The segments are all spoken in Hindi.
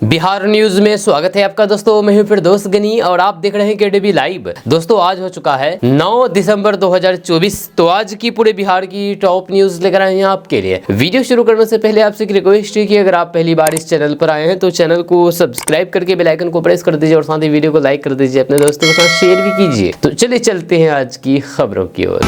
बिहार न्यूज में स्वागत है आपका दोस्तों। मैं हूं फिर दोस्त गनी और आप देख रहे हैं केडीबी लाइव। दोस्तों आज हो चुका है 9 दिसंबर 2024। तो आज की पूरे बिहार की टॉप न्यूज लेकर आए हैं आपके लिए। वीडियो शुरू करने से पहले आपसे एक रिक्वेस्ट है कि अगर आप पहली बार इस चैनल पर आए हैं तो चैनल को सब्सक्राइब करके बेल आइकन को प्रेस कर दीजिए और साथ ही वीडियो को लाइक कर दीजिए, अपने दोस्तों के साथ शेयर भी कीजिए। तो चलिए चलते हैं आज की खबरों की ओर।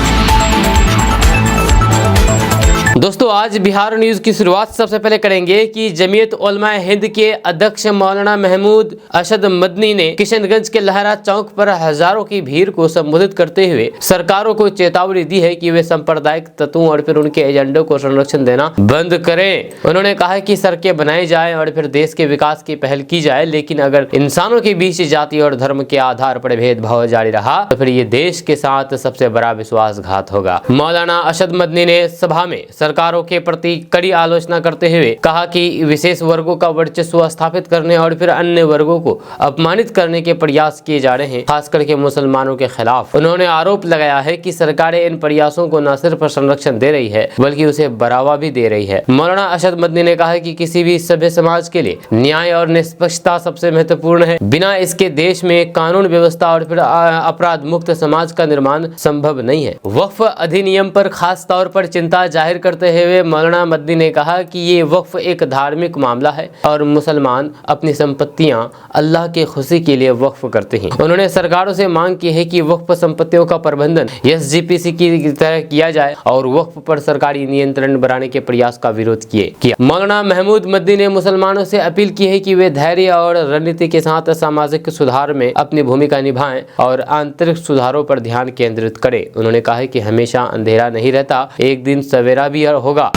दोस्तों आज बिहार न्यूज की शुरुआत सबसे पहले करेंगे कि जमीयत उलमा हिंद के अध्यक्ष मौलाना महमूद अशद मदनी ने किशनगंज के लहरा चौक पर हजारों की भीड़ को संबोधित करते हुए सरकारों को चेतावनी दी है कि वे सांप्रदायिक तत्वों और फिर उनके एजेंडों को संरक्षण देना बंद करें। उन्होंने कहा कि सड़कें बनाई जाए और फिर देश के विकास की पहल की जाए, लेकिन अगर इंसानों के बीच जाति और धर्म के आधार पर भेदभाव जारी रहा तो फिर ये देश के साथ सबसे बड़ा विश्वासघात होगा। मौलाना अशद मदनी ने सभा में सरकारों के प्रति कड़ी आलोचना करते हुए कहा कि विशेष वर्गों का वर्चस्व स्थापित करने और फिर अन्य वर्गों को अपमानित करने के प्रयास किए जा रहे हैं, खास करके मुसलमानों के खिलाफ। उन्होंने आरोप लगाया है कि सरकारें इन प्रयासों को न सिर्फ संरक्षण दे रही है बल्कि उसे बढ़ावा भी दे रही है। मौलाना अशद मदनी ने कहा कि किसी भी सभ्य समाज के लिए न्याय और निष्पक्षता सबसे महत्वपूर्ण है। बिना इसके देश में कानून व्यवस्था और फिर अपराध मुक्त समाज का निर्माण संभव नहीं है। वक्फ अधिनियम पर खास तौर पर चिंता जाहिर करते हुए मौलाना मदनी ने कहा कि ये वक्फ एक धार्मिक मामला है और मुसलमान अपनी संपत्तियां अल्लाह के खुशी के लिए वक्फ करते हैं। उन्होंने सरकारों से मांग की है कि वक्फ संपत्तियों का प्रबंधन एसजीपीसी की तरह किया जाए और वक्फ पर सरकारी नियंत्रण बढ़ाने के प्रयास का विरोध किया। मौलाना महमूद मदनी ने मुसलमानों से अपील की है कि वे धैर्य और रणनीति के साथ सामाजिक सुधार में अपनी भूमिका निभाएं और आंतरिक सुधारों पर ध्यान केंद्रित करें। उन्होंने कहा है कि हमेशा अंधेरा नहीं रहता, एक दिन सवेरा भी होगा।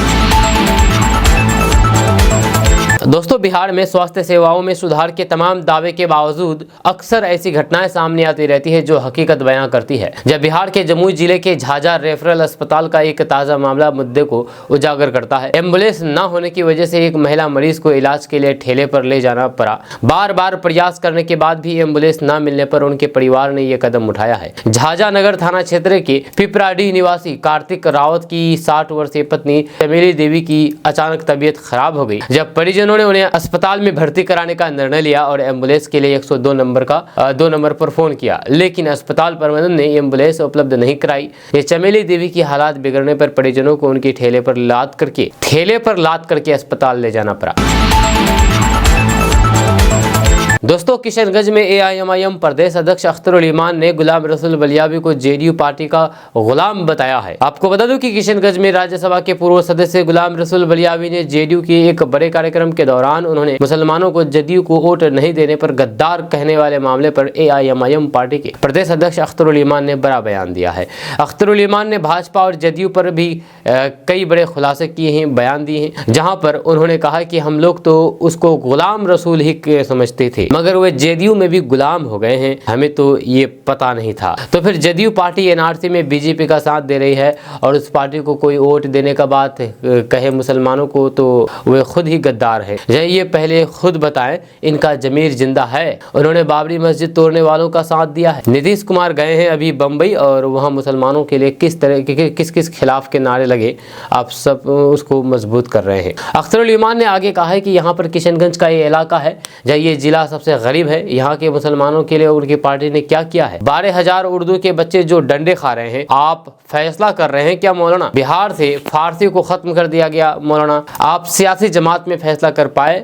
दोस्तों बिहार में स्वास्थ्य सेवाओं में सुधार के तमाम दावे के बावजूद अक्सर ऐसी घटनाएं सामने आती रहती है जो हकीकत बयां करती है। जब बिहार के जमुई जिले के झाझा रेफरल अस्पताल का एक ताजा मामला मुद्दे को उजागर करता है। एम्बुलेंस न होने की वजह से एक महिला मरीज को इलाज के लिए ठेले पर ले जाना पड़ा। बार बार प्रयास करने के बाद भी एम्बुलेंस न मिलने पर उनके परिवार ने यह कदम उठाया है। झाझा नगर थाना क्षेत्र के पिपराडीह निवासी कार्तिक रावत की 60 वर्षीय पत्नी चमेली देवी की अचानक तबीयत खराब हो गई। जब परिजनों ने उन्हें अस्पताल में भर्ती कराने का निर्णय लिया और एम्बुलेंस के लिए 102 नंबर पर फोन किया, लेकिन अस्पताल प्रबंधन ने एम्बुलेंस उपलब्ध नहीं कराई। ये चमेली देवी की हालात बिगड़ने पर परिजनों को उनकी ठेले पर लाद करके अस्पताल ले जाना पड़ा। दोस्तों किशनगंज में एआईएमआईएम प्रदेश अध्यक्ष अख्तरुल ईमान ने गुलाम रसूल बलियावी को जेडीयू पार्टी का गुलाम बताया है। आपको बता दूं कि किशनगंज में राज्यसभा के पूर्व सदस्य गुलाम रसूल बलियावी ने जेडीयू के एक बड़े कार्यक्रम के दौरान उन्होंने मुसलमानों को जदयू को वोट नहीं देने पर गद्दार कहने वाले मामले पर एआईएमआईएम पार्टी के प्रदेश अध्यक्ष अख्तरुल ईमान ने बड़ा बयान दिया है। अख्तरुल ईमान ने भाजपा और जदयू पर भी कई बड़े खुलासे किए हैं, बयान दिए हैं, जहाँ पर उन्होंने कहा कि हम लोग तो उसको गुलाम रसूल ही समझते थे मगर वे जेडीयू में भी गुलाम हो गए हैं, हमें तो ये पता नहीं था। तो फिर जदयू पार्टी एनआरसी में बीजेपी का साथ दे रही है और उस पार्टी को कोई वोट देने का बात कहे मुसलमानों को तो वे खुद ही गद्दार है। ये पहले खुद बताएं इनका जमीर जिंदा है। उन्होंने बाबरी मस्जिद तोड़ने वालों का साथ दिया है। नीतीश कुमार गए हैं अभी बम्बई और वहाँ मुसलमानों के लिए किस तरह के किस खिलाफ के नारे लगे, आप सब उसको मजबूत कर रहे हैं। अख्तरुल ईमान ने आगे कहा है कि यहाँ पर किशनगंज का ये इलाका है, ये जिला सबसे गरीब है। यहाँ के मुसलमानों के लिए उनकी पार्टी ने क्या किया है? 12,000 उर्दू के बच्चे जो डंडे खा रहे हैं, आप फैसला कर रहे हैं क्या मौलाना? बिहार से फारसी को खत्म कर दिया गया मौलाना, आप सियासी जमात में फैसला कर पाए?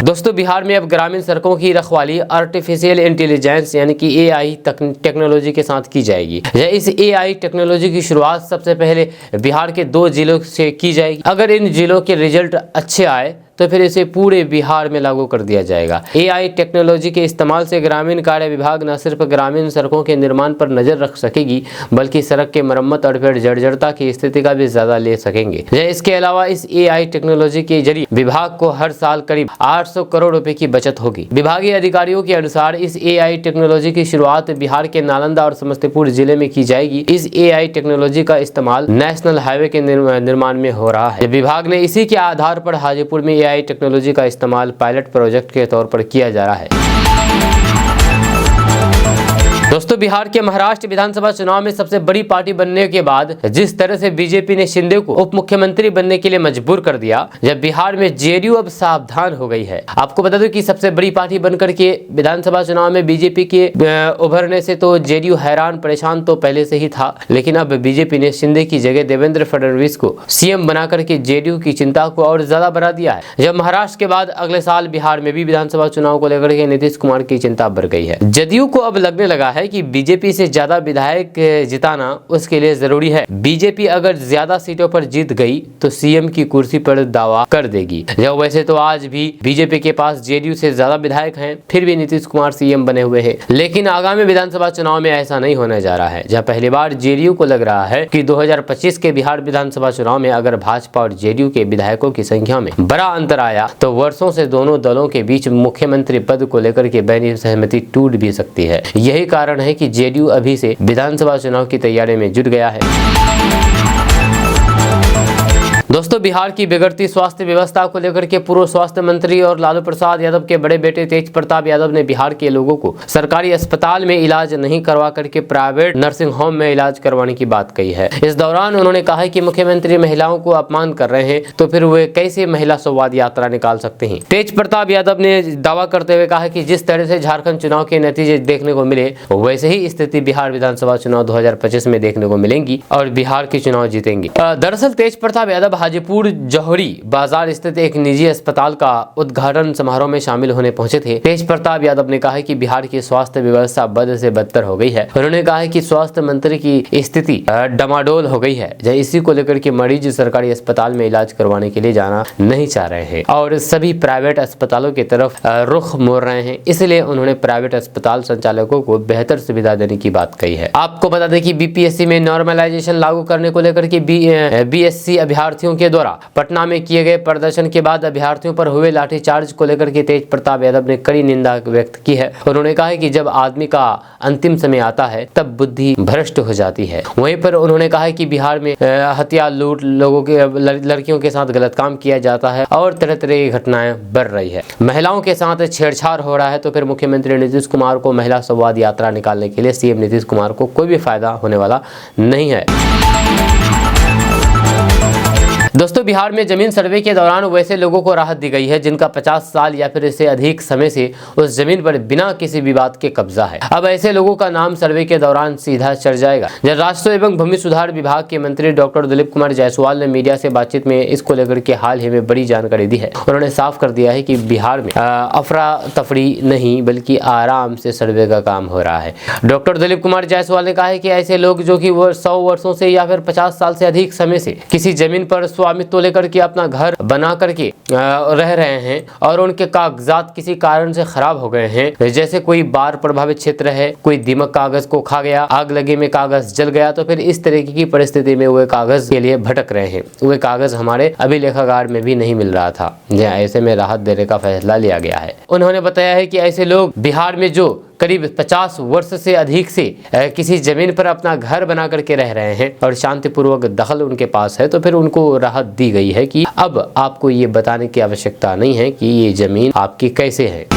दोस्तों बिहार में अब ग्रामीण सड़कों की रखवाली आर्टिफिशियल इंटेलिजेंस यानी कि एआई टेक्नोलॉजी के साथ की जाएगी। इस एआई टेक्नोलॉजी की शुरुआत सबसे पहले बिहार के 2 जिलों से की जाएगी। अगर इन जिलों के रिजल्ट अच्छे आए तो फिर इसे पूरे बिहार में लागू कर दिया जाएगा। एआई टेक्नोलॉजी के इस्तेमाल से ग्रामीण कार्य विभाग न सिर्फ ग्रामीण सड़कों के निर्माण पर नजर रख सकेगी बल्कि सड़क के मरम्मत और फिर जर्जरता की स्थिति का भी ज्यादा ले सकेंगे। इसके अलावा इस एआई टेक्नोलॉजी के जरिए विभाग को हर साल करीब 800 करोड़ रुपए की बचत होगी। विभागीय अधिकारियों के अनुसार इस एआई टेक्नोलॉजी की शुरुआत बिहार के नालंदा और समस्तीपुर जिले में की जाएगी। इस एआई टेक्नोलॉजी का इस्तेमाल नेशनल हाईवे के निर्माण में हो रहा है। विभाग ने इसी के आधार पर हाजीपुर में एआई टेक्नोलॉजी का इस्तेमाल पायलट प्रोजेक्ट के तौर पर किया जा रहा है। दोस्तों, बिहार के महाराष्ट्र विधानसभा चुनाव में सबसे बड़ी पार्टी बनने के बाद जिस तरह से बीजेपी ने शिंदे को उप मुख्यमंत्री बनने के लिए मजबूर कर दिया, जब बिहार में जेडीयू अब सावधान हो गई है। आपको बता दूं कि सबसे बड़ी पार्टी बनकर के विधानसभा चुनाव में बीजेपी के उभरने से तो जेडीयू हैरान परेशान तो पहले से ही था, लेकिन अब बीजेपी ने शिंदे की जगह देवेंद्र फडणवीस को सीएम बनाकर के जेडीयू की चिंता को और ज्यादा बढ़ा दिया है। जब महाराष्ट्र के बाद अगले साल बिहार में भी विधानसभा चुनाव को लेकर के नीतीश कुमार की चिंता बढ़ गई है। जदयू को अब लगने लगा है कि बीजेपी से ज्यादा विधायक जिताना उसके लिए जरूरी है। बीजेपी अगर ज्यादा सीटों पर जीत गई तो सीएम की कुर्सी पर दावा कर देगी। जब वैसे तो आज भी बीजेपी के पास जेडीयू से ज्यादा विधायक हैं, फिर भी नीतीश कुमार सीएम बने हुए हैं। लेकिन आगामी विधानसभा चुनाव में ऐसा नहीं होने जा रहा है। जब पहली बार जेडीयू को लग रहा है कि 2025 के बिहार विधानसभा चुनाव में अगर भाजपा और जेडीयू के विधायकों की संख्या में बड़ा अंतर आया तो वर्षों से दोनों दलों के बीच मुख्यमंत्री पद को लेकर के बनी सहमति टूट भी सकती है। यही कारण है कि जेडीयू अभी से विधानसभा चुनाव की तैयारी में जुट गया है। दोस्तों, बिहार की बिगड़ती स्वास्थ्य व्यवस्था को लेकर के पूर्व स्वास्थ्य मंत्री और लालू प्रसाद यादव के बड़े बेटे तेज प्रताप यादव ने बिहार के लोगों को सरकारी अस्पताल में इलाज नहीं करवा करके प्राइवेट नर्सिंग होम में इलाज करवाने की बात कही है। इस दौरान उन्होंने कहा कि मुख्यमंत्री महिलाओं को अपमान कर रहे हैं तो फिर वे कैसे महिला संवाद यात्रा निकाल सकते हैं। तेज प्रताप यादव ने दावा करते हुए कहा कि जिस तरह से झारखंड चुनाव के नतीजे देखने को मिले वैसे ही स्थिति बिहार विधानसभा चुनाव 2025 में देखने को मिलेंगी और बिहार के चुनाव जीतेंगे। दरअसल तेज प्रताप यादव हाजीपुर जौहरी बाजार स्थित एक निजी अस्पताल का उद्घाटन समारोह में शामिल होने पहुंचे थे। तेज प्रताप यादव ने कहा कि बिहार की स्वास्थ्य व्यवस्था बद से बदतर हो गई है। उन्होंने कहा कि स्वास्थ्य मंत्री की स्थिति डमाडोल हो गई है। इसी को लेकर के मरीज सरकारी अस्पताल में इलाज करवाने के लिए जाना नहीं चाह रहे हैं और सभी प्राइवेट अस्पतालों की तरफ रुख मोड़ रहे हैं। इसलिए उन्होंने प्राइवेट अस्पताल संचालकों को बेहतर सुविधा देने की बात कही है। आपको बता दें कि बीपीएससी में नॉर्मलाइजेशन लागू करने को लेकर के बीएससी अभ्यर्थियों के द्वारा पटना में किए गए प्रदर्शन के बाद अभ्यर्थियों पर हुए लाठीचार्ज को लेकर के तेज प्रताप यादव ने कड़ी निंदा व्यक्त की है। उन्होंने कहा है कि जब आदमी का अंतिम समय आता है तब बुद्धि भ्रष्ट हो जाती है। वहीं पर उन्होंने कहा है कि बिहार में हत्या, लूट, लोगों के लड़कियों के साथ गलत काम किया जाता है और तरह तरह की घटनाएं बढ़ रही है। महिलाओं के साथ छेड़छाड़ हो रहा है तो फिर मुख्यमंत्री नीतीश कुमार को महिला संवाद यात्रा निकालने के लिए सीएम नीतीश कुमार को कोई भी फायदा होने वाला नहीं है। दोस्तों, बिहार में जमीन सर्वे के दौरान वैसे लोगों को राहत दी गई है जिनका 50 साल या फिर इससे अधिक समय से उस जमीन पर बिना किसी विवाद के कब्जा है। अब ऐसे लोगों का नाम सर्वे के दौरान सीधा चढ़ जाएगा। जब राष्ट्र एवं भूमि सुधार विभाग के मंत्री डॉक्टर दिलीप कुमार जायसवाल ने मीडिया से बातचीत में इसको लेकर के हाल ही में बड़ी जानकारी दी है। उन्होंने साफ कर दिया है कि बिहार में अफरा तफरी नहीं बल्कि आराम से सर्वे का काम हो रहा है। डॉक्टर दिलीप कुमार जायसवाल ने कहा है कि ऐसे लोग जो कि 100 वर्षों से या फिर 50 साल से अधिक समय से किसी जमीन पर स्वामित्व लेकर के अपना घर बना करके रह रहे हैं और उनके कागजात किसी कारण से खराब हो गए हैं, जैसे कोई बाढ़ प्रभावित क्षेत्र है, कोई दीमक कागज को खा गया, आग लगे में कागज जल गया, तो फिर इस तरीके की परिस्थिति में वे कागज के लिए भटक रहे हैं। वे कागज हमारे अभिलेखागार में भी नहीं मिल रहा था। ऐसे में राहत देने का फैसला लिया गया है। उन्होंने बताया है कि ऐसे लोग बिहार में जो करीब 50 वर्ष से अधिक से किसी जमीन पर अपना घर बना करके रह रहे हैं और शांतिपूर्वक दखल उनके पास है तो फिर उनको राहत दी गई है कि अब आपको ये बताने की आवश्यकता नहीं है कि ये जमीन आपकी कैसे है।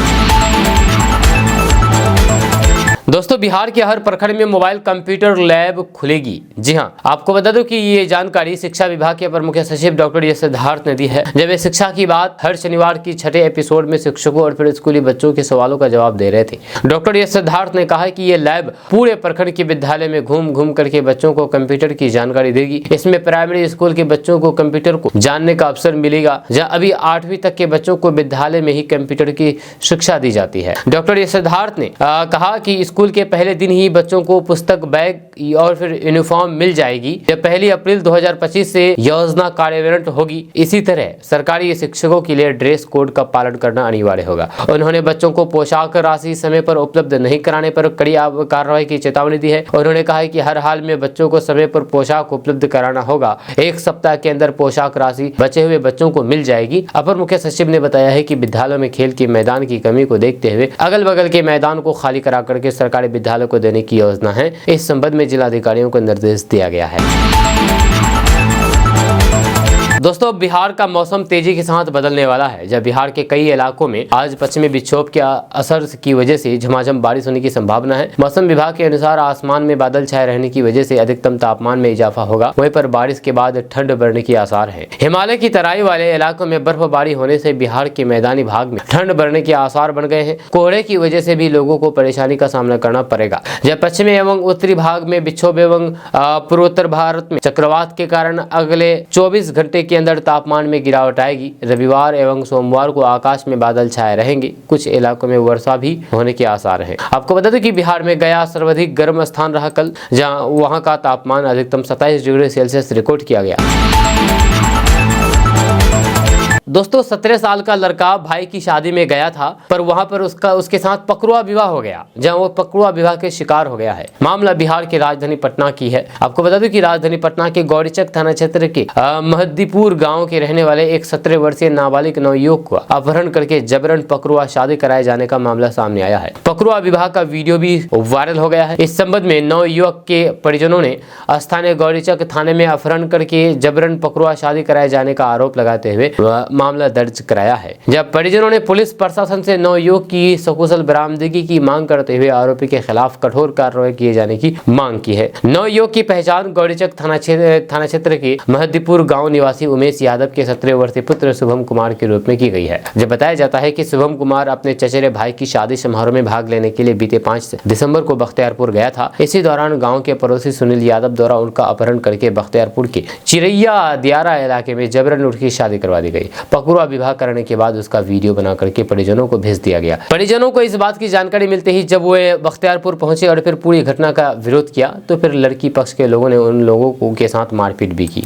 दोस्तों, बिहार के हर प्रखंड में मोबाइल कंप्यूटर लैब खुलेगी। जी हां, आपको बता दूं कि ये जानकारी शिक्षा विभाग के अपर मुख्य सचिव डॉक्टर एस सिद्धार्थ ने दी है। जब ये शिक्षा की बात हर शनिवार की छठे एपिसोड में शिक्षकों और फिर स्कूली बच्चों के सवालों का जवाब दे रहे थे। डॉक्टर एस सिद्धार्थ ने कहा कि ये लैब पूरे प्रखंड के विद्यालय में घूम घूम करके बच्चों को कंप्यूटर की जानकारी देगी। इसमें प्राइमरी स्कूल के बच्चों को कंप्यूटर को जानने का अवसर मिलेगा, जहाँ अभी 8वीं तक के बच्चों को विद्यालय में ही कंप्यूटर की शिक्षा दी जाती है। डॉक्टर एस सिद्धार्थ ने कहा कि स्कूल के पहले दिन ही बच्चों को पुस्तक, बैग और फिर यूनिफॉर्म मिल जाएगी। जब 1 अप्रैल 2025 से योजना कार्यान्वित होगी। इसी तरह सरकारी शिक्षकों के लिए ड्रेस कोड का पालन करना अनिवार्य होगा। उन्होंने बच्चों को पोशाक राशि समय पर उपलब्ध नहीं कराने पर कड़ी कार्रवाई की चेतावनी दी है। उन्होंने कहा है कि हर हाल में बच्चों को समय पर पोशाक उपलब्ध कराना होगा। 1 सप्ताह के अंदर पोशाक राशि बचे हुए बच्चों को मिल जाएगी। अपर मुख्य सचिव ने बताया है कि विद्यालयों में खेल के मैदान की कमी को देखते हुए अगल बगल के मैदान को खाली करा करके सरकारी विद्यालय को देने की योजना है। इस संबंध में जिलाधिकारियों को निर्देश दिया गया है। दोस्तों, बिहार का मौसम तेजी के साथ बदलने वाला है। जब बिहार के कई इलाकों में आज पश्चिमी विक्षोभ के असर की वजह से झमाझम बारिश होने की संभावना है। मौसम विभाग के अनुसार आसमान में बादल छाए रहने की वजह से अधिकतम तापमान में इजाफा होगा। वहीं पर बारिश के बाद ठंड बढ़ने के आसार है। हिमालय की तराई वाले इलाकों में बर्फबारी होने से बिहार के मैदानी भाग में ठंड बढ़ने के आसार बन गए हैं। कोहरे की वजह से भी लोगों को परेशानी का सामना करना पड़ेगा। जब पश्चिमी एवं उत्तरी भाग में विक्षोभ एवं पूर्वोत्तर भारत में चक्रवात के कारण अगले 24 घंटे के अंदर तापमान में गिरावट आएगी। रविवार एवं सोमवार को आकाश में बादल छाए रहेंगे। कुछ इलाकों में वर्षा भी होने के आसार हैं। आपको बता दें कि बिहार में गया सर्वाधिक गर्म स्थान रहा कल, जहां वहां का तापमान अधिकतम 27 डिग्री सेल्सियस रिकॉर्ड किया गया। दोस्तों, 17 साल का लड़का भाई की शादी में गया था, पर वहां पर उसके साथ पकड़ुआ विवाह हो गया, जहां वो पकड़ुआ विवाह के शिकार हो गया है। मामला बिहार के राजधानी पटना की है। आपको बता दूं कि राजधानी पटना के गौरीचक थाना क्षेत्र के महद्दीपुर गांव के रहने वाले एक 17 वर्षीय नाबालिग नवयुवक को अपहरण करके जबरन पकड़ुआ शादी कराए जाने का मामला सामने आया है। पकड़ुआ विवाह का वीडियो भी वायरल हो गया है। इस संबंध में नवयुवक के परिजनों ने स्थानीय गौरीचक थाने में अपहरण करके जबरन पकड़ुआ शादी कराए जाने का आरोप लगाते हुए मामला दर्ज कराया है। जब परिजनों ने पुलिस प्रशासन से नवयुवक की सकुशल बरामदगी की मांग करते हुए आरोपी के खिलाफ कठोर कार्रवाई किए जाने की मांग की है। नवयुवक की पहचान गौरीचक थाना क्षेत्र के महद्दीपुर गांव निवासी उमेश यादव के 17 वर्षीय पुत्र शुभम कुमार के रूप में की गई है। जब बताया जाता है कि शुभम कुमार अपने चचेरे भाई की शादी समारोह में भाग लेने के लिए बीते 5 दिसंबर को बख्तियारपुर गया था। इसी दौरान गाँव के पड़ोसी सुनील यादव द्वारा उनका अपहरण करके बख्तियारपुर के चिरैया दियारा इलाके में जबरन उनकी शादी करवा दी गई। पकड़ुआ विवाह करने के बाद उसका वीडियो बना करके परिजनों को भेज दिया गया। परिजनों को इस बात की जानकारी मिलते ही जब वे बख्तियारपुर पहुंचे और फिर पूरी घटना का विरोध किया, तो फिर लड़की पक्ष के लोगों ने उन लोगों के साथ मारपीट भी की।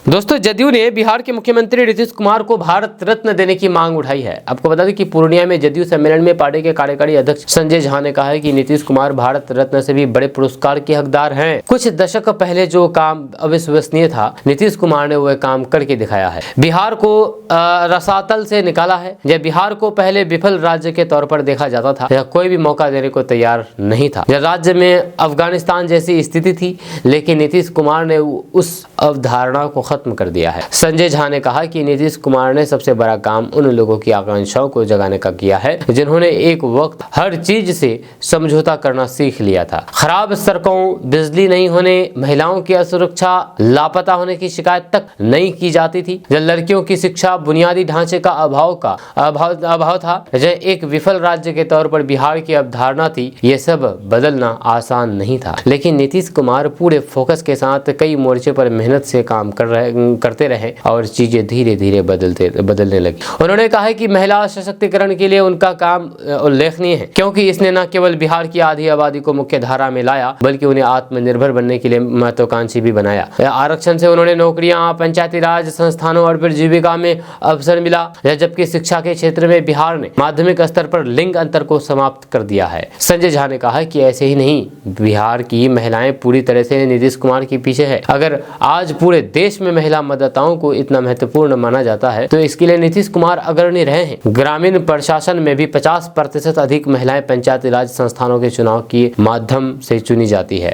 दोस्तों, जदयू ने बिहार के मुख्यमंत्री नीतीश कुमार को भारत रत्न देने की मांग उठाई है। आपको बता दें कि पूर्णिया में जदयू सम्मेलन में पार्टी के कार्यकारी अध्यक्ष संजय झा ने कहा है कि नीतीश कुमार भारत रत्न से भी बड़े पुरस्कार के हकदार हैं। कुछ दशक पहले जो काम अविश्वसनीय था, नीतीश कुमार ने वह काम करके दिखाया है। बिहार को रसातल से निकाला है। जब बिहार को पहले विफल राज्य के तौर पर देखा जाता था, या कोई भी मौका देने को तैयार नहीं था, जब राज्य में अफगानिस्तान जैसी स्थिति थी, लेकिन नीतीश कुमार ने उस अवधारणा को खत्म कर दिया है। संजय झा ने कहा कि नीतीश कुमार ने सबसे बड़ा काम उन लोगों की आकांक्षाओं को जगाने का किया है जिन्होंने एक वक्त हर चीज से समझौता करना सीख लिया था। खराब सड़कों, बिजली नहीं होने, महिलाओं की असुरक्षा, लापता होने की शिकायत तक नहीं की जाती थी। जब लड़कियों की शिक्षा, बुनियादी ढांचे का अभाव था, जब एक विफल राज्य के तौर पर बिहार की अवधारणा थी, ये सब बदलना आसान नहीं था। लेकिन नीतीश कुमार पूरे फोकस के साथ कई मोर्चे पर मेहनत से काम करते रहे और चीजें धीरे धीरे बदलने लगी। उन्होंने कहा है कि महिला सशक्तिकरण के लिए उनका काम उल्लेखनीय है, क्योंकि इसने न केवल बिहार की आधी आबादी को मुख्य धारा में लाया, बल्कि उन्हें आत्मनिर्भर बनने के लिए महत्वाकांक्षी भी बनाया। आरक्षण से उन्होंने नौकरियां, पंचायती राज संस्थानों और फिर जीविका में अवसर मिला, जबकि शिक्षा के क्षेत्र में बिहार ने माध्यमिक स्तर पर लिंग अंतर को समाप्त कर दिया है। संजय झा ने कहा कि ऐसे ही नहीं, बिहार की महिलाएं पूरी तरह से नीतीश कुमार के पीछे है। अगर आज पूरे देश में महिला मतदाताओं को इतना महत्वपूर्ण माना जाता है, तो इसके लिए नीतीश कुमार अग्रणी रहे हैं। ग्रामीण प्रशासन में भी 50% अधिक महिलाएं पंचायती राज संस्थानों के चुनाव के माध्यम से चुनी जाती है।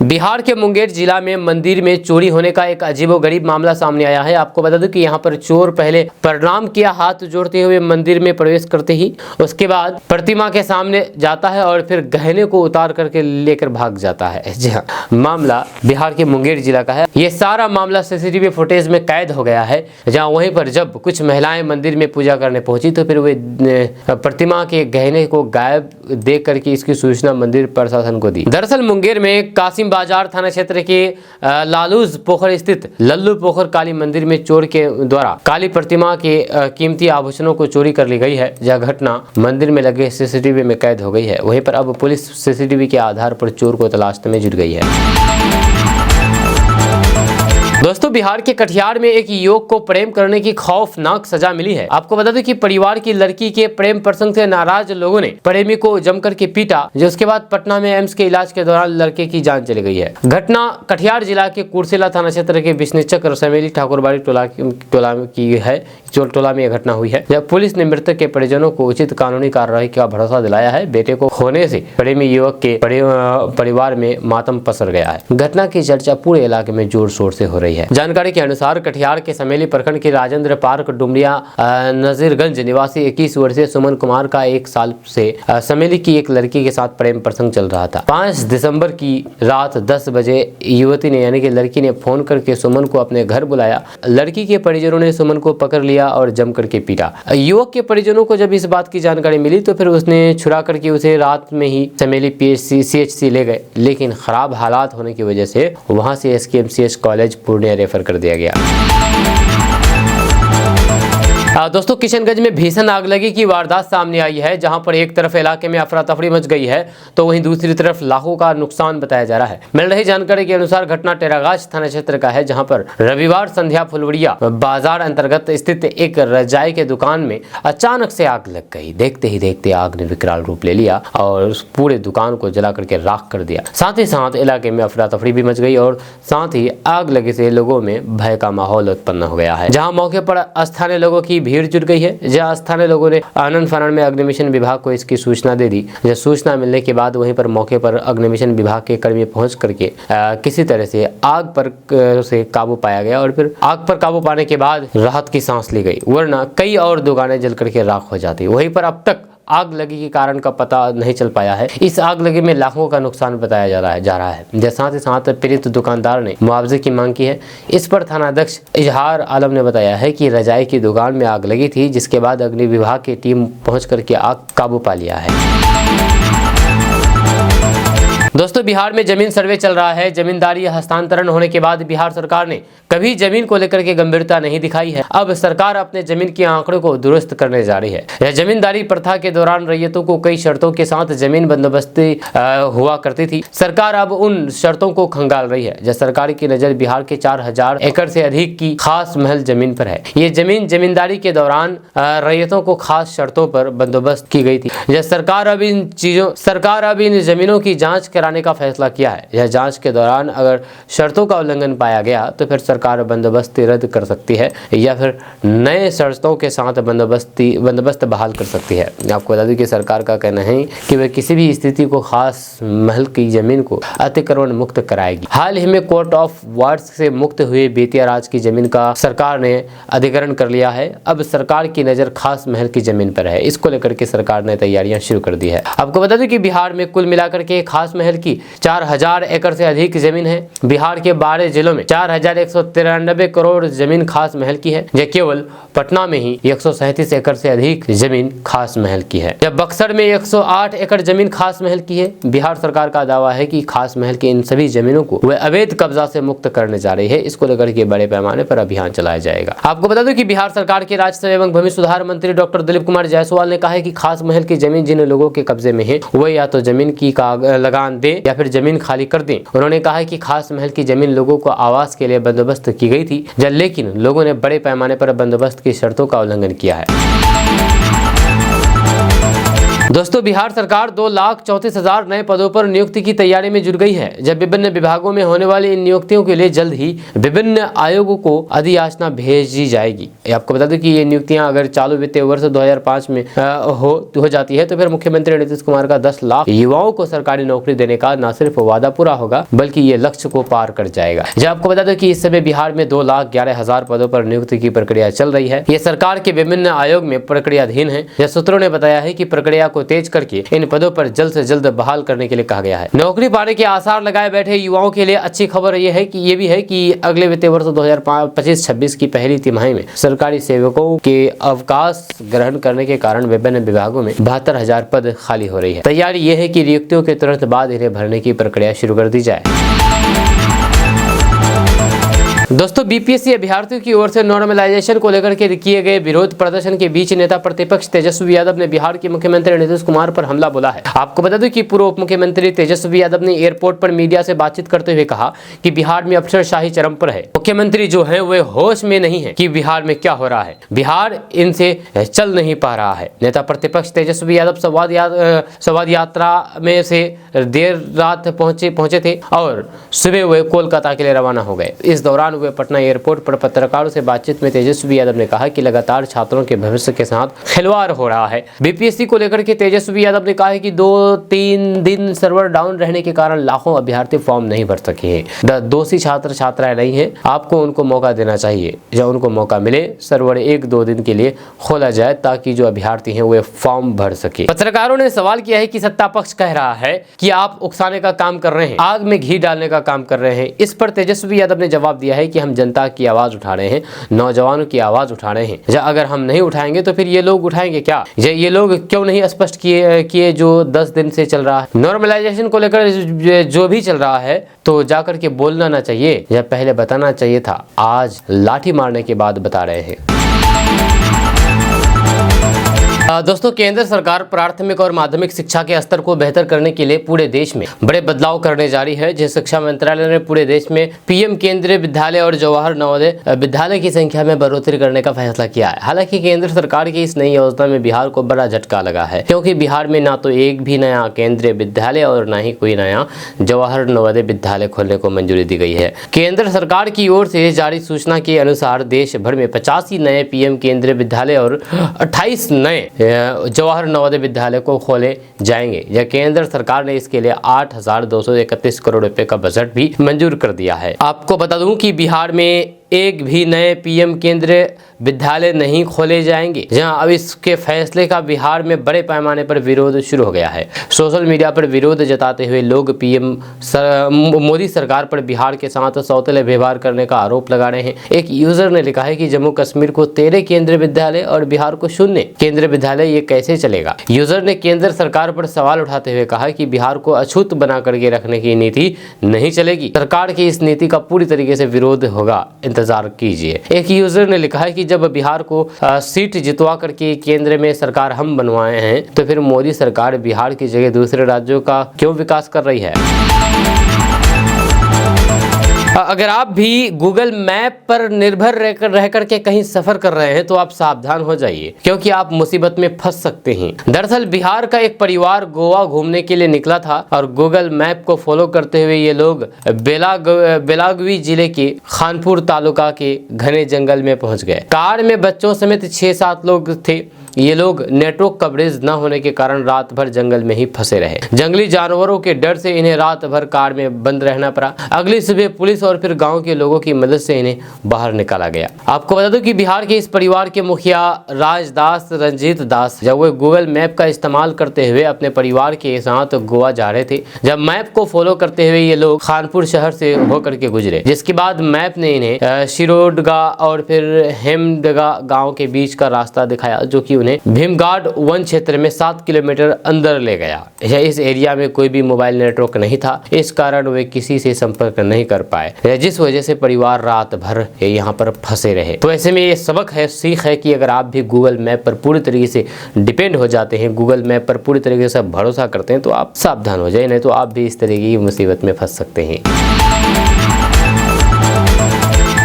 बिहार के मुंगेर जिला में मंदिर में चोरी होने का एक अजीबोगरीब मामला सामने आया है। आपको बता दूं कि यहाँ पर चोर पहले प्रणाम किया हाथ जोड़ते हुए मंदिर में प्रवेश करते ही, उसके बाद प्रतिमा के सामने जाता है और फिर गहने को उतार करके लेकर भाग जाता है। जी हाँ, मामला बिहार के मुंगेर जिला का है। ये सारा मामला सीसीटीवी फुटेज में कैद हो गया है, जहाँ वहीं पर जब कुछ महिलाएं मंदिर में पूजा करने पहुंची, तो फिर वे प्रतिमा के गहने को गायब देख करके इसकी सूचना मंदिर प्रशासन को दी। दरअसल मुंगेर में कासिम बाजार थाना क्षेत्र के लालूज पोखर स्थित लल्लू पोखर काली मंदिर में चोर के द्वारा काली प्रतिमा के कीमती आभूषणों को चोरी कर ली गई है। यह घटना मंदिर में लगे सीसीटीवी में कैद हो गई है। वहीं पर अब पुलिस सीसीटीवी के आधार पर चोर को तलाशने में जुट गई है। दोस्तों बिहार के कटिहार में एक युवक को प्रेम करने की खौफनाक सजा मिली है। आपको बता दें कि परिवार की लड़की के प्रेम प्रसंग से नाराज लोगों ने प्रेमी को जमकर के पीटा, जो उसके बाद पटना में एम्स के इलाज के दौरान लड़के की जान चली गई है। घटना कटिहार जिला के कुर्सेला थाना क्षेत्र के बिस्निचक रसमेली ठाकुरबाड़ी टोला की है। टोला में यह घटना हुई है, जब पुलिस ने मृतक के परिजनों को उचित कानूनी कार्रवाई का भरोसा दिलाया है। बेटे को खोने से प्रेमी युवक के परिवार में मातम पसर गया है। घटना की चर्चा पूरे इलाके में जोर शोर से हो रही है। जानकारी के अनुसार कटिहार के समेली प्रखंड के राजेंद्र पार्क डुमरिया नजीरगंज निवासी 21 वर्षीय सुमन कुमार का 1 साल से समेली की एक लड़की के साथ प्रेम प्रसंग चल रहा था। 5 दिसंबर की रात 10 बजे युवती ने यानी कि लड़की ने फोन करके सुमन को अपने घर बुलाया। लड़की के परिजनों ने सुमन को पकड़ लिया और जम करके पीटा। युवक के परिजनों को जब इस बात की जानकारी मिली तो फिर उसने छुड़ा करके उसे रात में ही समेली CHC ले गए, लेकिन खराब हालात होने की वजह से वहां से SKMCH कॉलेज पूर्णिया रेफर कर दिया गया। दोस्तों किशनगंज में भीषण आगलगी की वारदात सामने आई है, जहां पर एक तरफ इलाके में अफरा तफरी मच गई है तो वहीं दूसरी तरफ लाखों का नुकसान बताया जा रहा है। मिल रही जानकारी के अनुसार घटना टेरागाछ थाना क्षेत्र का है, जहां पर रविवार संध्या फुलवड़िया बाजार अंतर्गत स्थित एक रजाई के दुकान में अचानक से आग लग गई। देखते ही देखते आग ने विकराल रूप ले लिया और उस पूरे दुकान को जला करके राख कर दिया। साथ ही साथ इलाके में अफरा तफरी भी मच गई और साथ ही आग लगे से लोगों में भय का माहौल उत्पन्न हो गया है। जहाँ मौके पर स्थानीय लोगों की भीड़ जुट गई है, जहां स्थानीय लोगों ने आनंद फानन में अग्निशमन विभाग को इसकी सूचना दे दी। जब सूचना मिलने के बाद वहीं पर मौके पर अग्निशमन विभाग के कर्मी पहुंच करके किसी तरह से आग पर से काबू पाया गया और फिर आग पर काबू पाने के बाद राहत की सांस ली गई, वरना कई और दुकानें जल करके राख हो जाती। वहीं पर अब तक आग लगी के कारण का पता नहीं चल पाया है। इस आग लगी में लाखों का नुकसान बताया जा रहा है। साथ ही साथ पीड़ित दुकानदार ने मुआवजे की मांग की है। इस पर थानाध्यक्ष इजहार आलम ने बताया है कि रजाई की दुकान में आग लगी थी, जिसके बाद अग्नि विभाग की टीम पहुंच करके आग काबू पा लिया है। दोस्तों बिहार में जमीन सर्वे चल रहा है। जमींदारी हस्तांतरण होने के बाद बिहार सरकार ने कभी जमीन को लेकर के गंभीरता नहीं दिखाई है। अब सरकार अपने जमीन के आंकड़ों को दुरुस्त करने जा रही है। यह जमींदारी प्रथा के दौरान रैयतों को कई शर्तों के साथ जमीन बंदोबस्ती हुआ करती थी। सरकार अब उन शर्तों को खंगाल रही है। जब सरकार की नजर बिहार के 4000 एकड़ से अधिक की खास महल जमीन पर है। ये जमीन जमींदारी के दौरान रैयतों को खास शर्तों पर बंदोबस्त की गई थी। जब सरकार अब इन जमीनों की जाँच कराने का फैसला किया है। यह जांच के दौरान अगर शर्तों का उल्लंघन पाया गया तो फिर सरकार बंदोबस्ती रद्द कर सकती है या फिर नए शर्तों के साथ बंदोबस्त बहाल कर सकती है। आपको बता दें कि सरकार का कहना है कि वह किसी भी स्थिति को खास महल की जमीन को अतिक्रमण मुक्त कराएगी। हाल ही में कोर्ट ऑफ वार्ड्स से मुक्त हुए बेतिया राज की जमीन का सरकार ने अधिग्रहण कर लिया है। अब सरकार की नजर खास महल की जमीन पर है। इसको लेकर के सरकार ने तैयारियां शुरू कर दी है। आपको बता दें कि बिहार में कुल मिलाकर के खास महल की 4000 एकड़ से अधिक जमीन है। बिहार के 12 जिलों में 4193 करोड़ जमीन खास महल की है। यह केवल पटना में ही 137 एकड़ से अधिक जमीन खास महल की है। जब बक्सर में 108 एकड़ जमीन खास महल की है। बिहार सरकार का दावा है कि खास महल की इन सभी जमीनों को वह अवैध कब्जा से मुक्त करने जा रही है। इसको लेकर के बड़े पैमाने पर अभियान चलाया जाएगा। आपको बता दें कि बिहार सरकार के राजस्व एवं भूमि सुधार मंत्री डॉक्टर दिलीप कुमार जायसवाल ने कहा है कि खास महल की जमीन जिन लोगों के कब्जे में है वह या तो जमीन की लगान दे या फिर जमीन खाली कर दें। उन्होंने कहा है कि खास महल की जमीन लोगों को आवास के लिए बंदोबस्त की गई थी, लेकिन लोगों ने बड़े पैमाने पर बंदोबस्त की शर्तों का उल्लंघन किया है। दोस्तों बिहार सरकार 2,34,000 नए पदों पर नियुक्ति की तैयारी में जुट गई है। जब विभिन्न विभागों में होने वाली इन नियुक्तियों के लिए जल्द ही विभिन्न आयोगों को अधियाचना भेजी जाएगी। आपको बता दें कि ये नियुक्तियां अगर चालू वित्तीय वर्ष 2005 में हो जाती है तो फिर मुख्यमंत्री नीतीश कुमार का 10 लाख युवाओं को सरकारी नौकरी देने का न सिर्फ वादा पूरा होगा बल्कि ये लक्ष्य को पार कर जाएगा। जब आपको बता दें कि इस समय बिहार में 2,11,000 पदों पर नियुक्ति की प्रक्रिया चल रही है। ये सरकार के विभिन्न आयोग में प्रक्रियाधीन है। यह सूत्रों ने बताया है कि प्रक्रिया को तेज करके इन पदों पर जल्द से जल्द बहाल करने के लिए कहा गया है। नौकरी पाने के आसार लगाए बैठे युवाओं के लिए अच्छी खबर ये भी है कि अगले वित्तीय वर्ष 2025-26 की पहली तिमाही में सरकारी सेवकों के अवकाश ग्रहण करने के कारण विभिन्न विभागों में 72,000 पद खाली हो रही है। तैयारी ये है कि नियुक्तियों के तुरंत बाद इन्हें भरने की प्रक्रिया शुरू कर दी जाए। दोस्तों बीपीएससी अभ्यर्थियों की ओर से नॉर्मलाइजेशन को लेकर के किए गए विरोध प्रदर्शन के बीच नेता प्रतिपक्ष तेजस्वी यादव ने बिहार के मुख्यमंत्री नीतीश कुमार पर हमला बोला है। आपको बता दें कि पूर्व उप मुख्यमंत्री तेजस्वी यादव ने एयरपोर्ट पर मीडिया से बातचीत करते हुए कहा कि बिहार में अफसरशाही चरम पर है। मुख्यमंत्री जो है वे होश में नहीं है कि बिहार में क्या हो रहा है, बिहार इनसे चल नहीं पा रहा है। नेता प्रतिपक्ष तेजस्वी यादव संवाद यात्रा में से देर रात पहुंचे थे और सुबह वे कोलकाता के लिए रवाना हो गए। इस दौरान वे पटना एयरपोर्ट पर पत्रकारों से बातचीत में तेजस्वी यादव ने कहा कि लगातार छात्रों के भविष्य के साथ खिलवाड़ हो रहा है। बीपीएससी को लेकर के तेजस्वी यादव ने कहा है कि 2-3 दिन सर्वर डाउन रहने के कारण लाखों अभ्यर्थी फॉर्म नहीं भर सके हैं। दोषी छात्र छात्राएं नहीं है, आपको उनको मौका देना चाहिए। जब उनको मौका मिले सर्वर 1-2 दिन के लिए खोला जाए ताकि जो अभ्यर्थी हैं वे फॉर्म भर सके। पत्रकारों ने सवाल किया है कि सत्ता पक्ष कह रहा है कि आप उकसाने का काम कर रहे हैं, आग में घी डालने का काम कर रहे हैं। इस पर तेजस्वी यादव ने जवाब दिया है कि हम जनता की आवाज उठा रहे हैं, नौजवानों की आवाज उठा रहे हैं। जब अगर हम नहीं उठाएंगे तो फिर ये लोग उठाएंगे क्या? ये लोग क्यों नहीं स्पष्ट किए जो 10 दिन से चल रहा है नॉर्मलाइजेशन को लेकर जो भी चल रहा है, तो जाकर के बोलना ना चाहिए या पहले बताना चाहिए था। आज लाठी मारने के बाद बता रहे हैं। दोस्तों केंद्र सरकार प्राथमिक और माध्यमिक शिक्षा के स्तर को बेहतर करने के लिए पूरे देश में बड़े बदलाव करने जा रही है। जिस शिक्षा मंत्रालय ने पूरे देश में पीएम केंद्रीय विद्यालय और जवाहर नवोदय विद्यालय की संख्या में बढ़ोतरी करने का फैसला किया है। हालांकि केंद्र सरकार की इस नई योजना में बिहार को बड़ा झटका लगा है, क्योंकि बिहार में ना तो एक भी नया केंद्रीय विद्यालय और न ही कोई नया जवाहर नवोदय विद्यालय खोलने को मंजूरी दी गई है। केंद्र सरकार की ओर से जारी सूचना के अनुसार देश भर में 85 नए पीएम केंद्रीय विद्यालय और 28 नए जवाहर नवोदय विद्यालय को खोले जाएंगे। यह केंद्र सरकार ने इसके लिए 8,231 करोड़ रुपए का बजट भी मंजूर कर दिया है। आपको बता दूं कि बिहार में एक भी नए पीएम केंद्रीय विद्यालय नहीं खोले जाएंगे। जहां अब इसके फैसले का बिहार में बड़े पैमाने पर विरोध शुरू हो गया है। सोशल मीडिया पर विरोध जताते हुए लोग पीएम मोदी सरकार पर बिहार के साथ सौतेले व्यवहार करने का आरोप लगा रहे हैं। एक यूजर ने लिखा है कि जम्मू कश्मीर को 13 केंद्रीय विद्यालय और बिहार को 0 केंद्रीय विद्यालय, ये कैसे चलेगा? यूजर ने केंद्र सरकार पर सवाल उठाते हुए कहा कि बिहार को अछूत बना करके रखने की नीति नहीं चलेगी। सरकार की इस नीति का पूरी तरीके से विरोध होगा, इंतजार कीजिए। एक यूजर ने लिखा है कि जब बिहार को सीट जितवा करके केंद्र में सरकार हम बनवाए हैं, तो फिर मोदी सरकार बिहार की जगह दूसरे राज्यों का क्यों विकास कर रही है? अगर आप भी गूगल मैप पर निर्भर रह करके कहीं सफर कर रहे हैं तो आप सावधान हो जाइए, क्योंकि आप मुसीबत में फंस सकते हैं। दरअसल बिहार का एक परिवार गोवा घूमने के लिए निकला था और गूगल मैप को फॉलो करते हुए ये लोग बेलागवी जिले के खानपुर तालुका के घने जंगल में पहुंच गए। कार में बच्चों समेत 6-7 लोग थे। ये लोग नेटवर्क कवरेज न होने के कारण रात भर जंगल में ही फंसे रहे। जंगली जानवरों के डर से इन्हें रात भर कार में बंद रहना पड़ा। अगली सुबह पुलिस और फिर गांव के लोगों की मदद से इन्हें बाहर निकाला गया। आपको बता दूं कि बिहार के इस परिवार के मुखिया राजदास रंजीत दास जब वो गूगल मैप का इस्तेमाल करते हुए अपने परिवार के साथ गोवा जा रहे थे, जब मैप को फॉलो करते हुए ये लोग खानपुर शहर से होकर के गुजरे, जिसके बाद मैप ने इन्हें शिरोडगा और फिर हेमडगा गाँव के बीच का रास्ता दिखाया, जो की उन्हें भीमगाड वन क्षेत्र में 7 किलोमीटर अंदर ले गया। इस एरिया में कोई भी मोबाइल नेटवर्क नहीं था, इस कारण वे किसी से संपर्क नहीं कर पाए, जिस वजह से परिवार रात भर यहाँ पर फंसे रहे। तो ऐसे में ये सबक है, सीख है कि अगर आप भी गूगल मैप पर पूरी तरीके से डिपेंड हो जाते हैं, गूगल मैप पर पूरी तरीके से भरोसा करते हैं, तो आप सावधान हो जाए, नहीं तो आप भी इस तरीके की मुसीबत में फंस सकते हैं।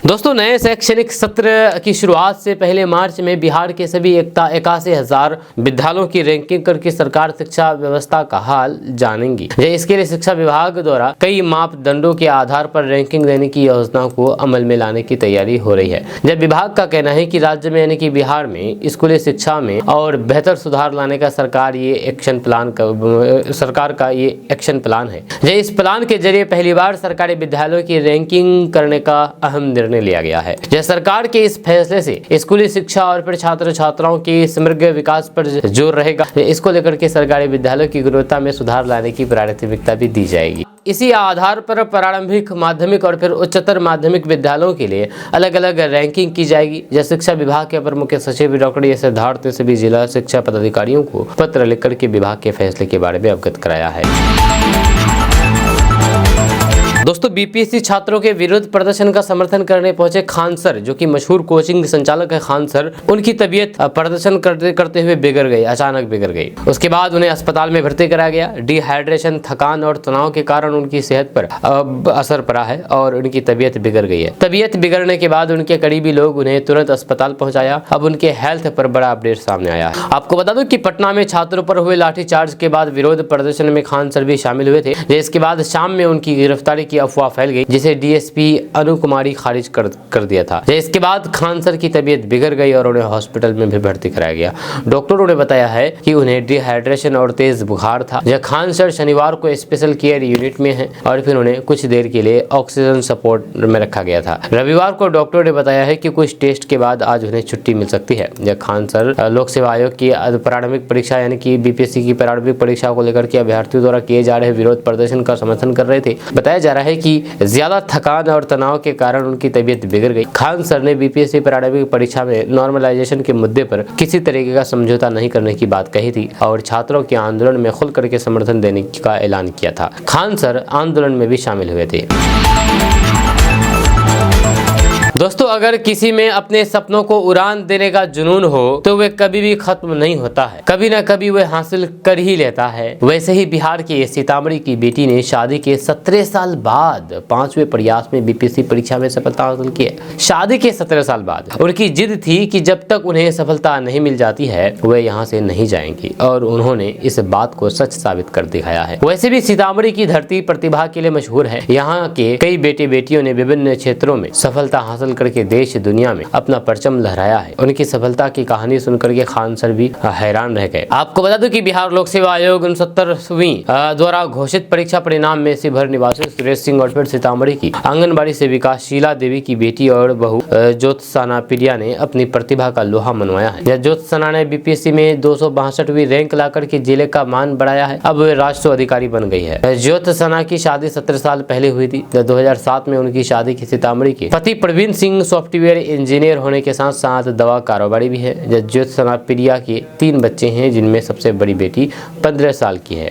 दोस्तों नए शैक्षणिक सत्र की शुरुआत से पहले मार्च में बिहार के सभी 81,000 विद्यालयों की रैंकिंग करके सरकार शिक्षा व्यवस्था का हाल जानेंगी। इसके लिए शिक्षा विभाग द्वारा कई मापदंडों के आधार पर रैंकिंग देने की योजना को अमल में लाने की तैयारी हो रही है। जब विभाग का कहना है कि राज्य में यानी कि बिहार में स्कूली शिक्षा में और बेहतर सुधार लाने का सरकार का ये एक्शन प्लान है। इस प्लान के जरिए पहली बार सरकारी विद्यालयों की रैंकिंग करने का अहम निर्णय लिया गया है। सरकार के इस फैसले से स्कूली शिक्षा और फिर छात्र छात्राओं के समग्र विकास पर जोर रहेगा। इसको लेकर के सरकारी विद्यालयों की गुणवत्ता में सुधार लाने की प्राथमिकता भी दी जाएगी। इसी आधार पर प्रारंभिक, माध्यमिक और फिर उच्चतर माध्यमिक विद्यालयों के लिए अलग अलग रैंकिंग की जाएगी। शिक्षा विभाग के अपर मुख्य सचिव डॉक्टर एस सिद्धार्थ ने सभी जिला शिक्षा पदाधिकारियों को पत्र लिखकर के विभाग के फैसले के बारे में अवगत कराया है। दोस्तों बीपीएससी छात्रों के विरोध प्रदर्शन का समर्थन करने पहुंचे खान सर, जो कि मशहूर कोचिंग संचालक है खान सर, उनकी तबीयत प्रदर्शन करते हुए बिगड़ गई, अचानक बिगड़ गई। उसके बाद उन्हें अस्पताल में भर्ती कराया गया। डिहाइड्रेशन, थकान और तनाव के कारण उनकी सेहत पर असर पड़ा है और उनकी तबीयत बिगड़ गई है। तबीयत बिगड़ने के बाद उनके करीबी लोग उन्हें तुरंत अस्पताल पहुंचाया। अब उनके हेल्थ पर बड़ा अपडेट सामने आया है। आपको बता दूं कि पटना में छात्रों पर हुए लाठीचार्ज के बाद विरोध प्रदर्शन में खान सर भी शामिल हुए थे। जिसके बाद शाम में उनकी गिरफ्तारी की अफवाह फैल गई, जिसे डीएसपी अनु कुमारी खारिज कर दिया था। इसके बाद खान सर की तबीयत बिगड़ गई और उन्हें हॉस्पिटल में भी भर्ती कराया गया। डॉक्टरों ने बताया है कि उन्हें डिहाइड्रेशन और तेज बुखार था। जब खान सर शनिवार को स्पेशल केयर यूनिट में हैं और फिर उन्हें कुछ देर के लिए ऑक्सीजन सपोर्ट में रखा गया था। रविवार को डॉक्टरों ने बताया है कि कुछ टेस्ट के बाद आज उन्हें छुट्टी मिल सकती है। जब खान सर लोक सेवा आयोग की प्रारंभिक परीक्षा यानी कि बीपीएससी की प्रारंभिक परीक्षा को लेकर के अभ्यर्थियों द्वारा किए जा रहे विरोध प्रदर्शन का समर्थन कर रहे थे। बताया जा रहा है कि ज्यादा थकान और तनाव के कारण उनकी तबीयत बिगड़ गई। खान सर ने बीपीएससी प्रारंभिक परीक्षा में नॉर्मलाइजेशन के मुद्दे पर किसी तरीके का समझौता नहीं करने की बात कही थी और छात्रों के आंदोलन में खुल करके समर्थन देने का ऐलान किया था। खान सर आंदोलन में भी शामिल हुए थे। दोस्तों अगर किसी में अपने सपनों को उड़ान देने का जुनून हो तो वे कभी भी खत्म नहीं होता है, कभी ना कभी वे हासिल कर ही लेता है। वैसे ही बिहार के सीतामढ़ी की बेटी ने शादी के 17 साल बाद 5वें प्रयास में बीपीएससी परीक्षा में सफलता हासिल की है। शादी के 17 साल बाद उनकी जिद थी कि जब तक उन्हें सफलता नहीं मिल जाती है वे यहाँ से नहीं जाएंगी और उन्होंने इस बात को सच साबित कर दिखाया है। वैसे भी सीतामढ़ी की धरती प्रतिभा के लिए मशहूर है। यहाँ के कई बेटे बेटियों ने विभिन्न क्षेत्रों में सफलता हासिल करके देश दुनिया में अपना परचम लहराया है। उनकी सफलता की कहानी सुनकर के खान सर भी हैरान रह गए। आपको बता दूं कि बिहार लोक सेवा आयोग 69वीं द्वारा घोषित परीक्षा परिणाम में शिवहर निवासी सुरेश सिंह और फिर सीतामढ़ी की आंगनबाड़ी सेविका शीला देवी की बेटी और बहू ज्योत्सना प्रिया ने अपनी प्रतिभा का लोहा मनवाया है। ज्योत्सना ने बीपीएससी में 262वीं रैंक लाकर के जिले का मान बढ़ाया है। अब वे राष्ट्रीय अधिकारी बन गई है। ज्योत्सना की शादी 17 साल पहले हुई थी। 2007 में उनकी शादी की सीतामढ़ी के पति प्रवीण सिंह सॉफ्टवेयर इंजीनियर होने के साथ साथ दवा कारोबारी भी है। ज्योत्सना प्रिया के 3 बच्चे हैं, जिनमें सबसे बड़ी बेटी 15 साल की है।